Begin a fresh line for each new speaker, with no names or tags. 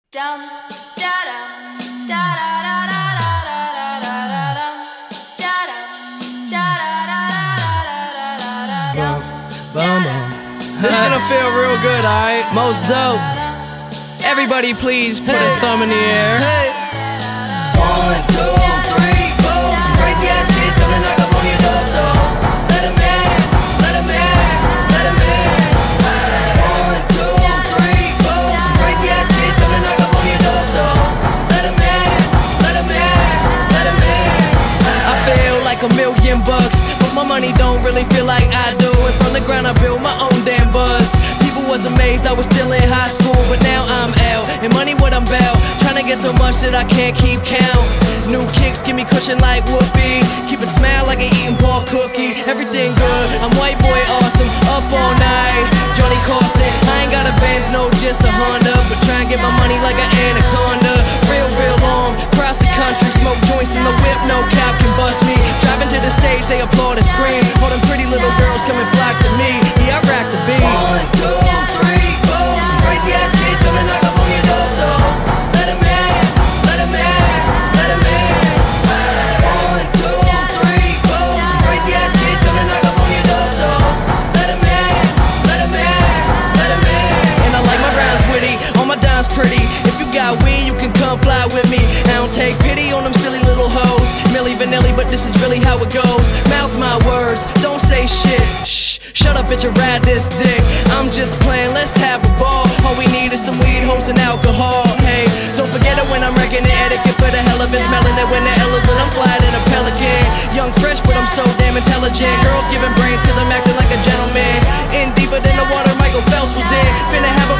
Dum da dum da da da da da da da da dum da dum da da da da da da dum.
This is gonna feel real good, alright? Most dope. Everybody please put a thumb in the air.
Hey. 1, 2, 3, 4. Some crazy ass kids gonna knock up on your door, so let 'em in, let 'em in, let 'em in. 1, 2, 3, 4. Some crazy ass kids gonna knock up on your door, so let 'em in, let 'em in, let 'em in.
I feel like $1,000,000, but my money don't really feel like I do. And from the ground I built my own damn buzz. People was amazed I was still in high school, but now I'm out, and money what I'm about. Tryna get so much that I can't keep count. New kicks give me cushion like whoopee. Keep a smile like an eating pork cookie. Everything good, I'm white boy awesome. Up all night, Johnny Carson. I ain't got a Benz, no, just a Honda, but try and get my money like an anaconda. Real long, cross the country, smoke joints in the whip, no cap can bust me. Driving to the stage, they applaud and scream. All them pretty little girls come and flock to me. Yeah, I rack the beat.
1, 2, 3, 4. Some crazy ass kids gonna knock up on your door, so let 'em in, let 'em in, let 'em in. 1, 2, 3, 4. Some crazy ass kids gonna knock up on your door, so let 'em in, let 'em in, let 'em in.
And I like my rhymes witty, all my dimes pretty. If you got weed, you can come fly with me. I don't take pity on them silly little hoes. Milli Vanilli, but this is really how it goes. Mouth my words, don't say shit. Shh, shut up, bitch, and ride this dick. I'm just playing, let's have a ball. All we need is some weed, hoes, and alcohol. Hey, don't forget it when I'm wrecking the etiquette for the hell of it. Smelling it when the L's and I'm flying in a pelican. Young, fresh, but I'm so damn intelligent. Girls giving brains cause I'm acting like a gentleman. In deeper than the water Michael Phelps was in. Finna have a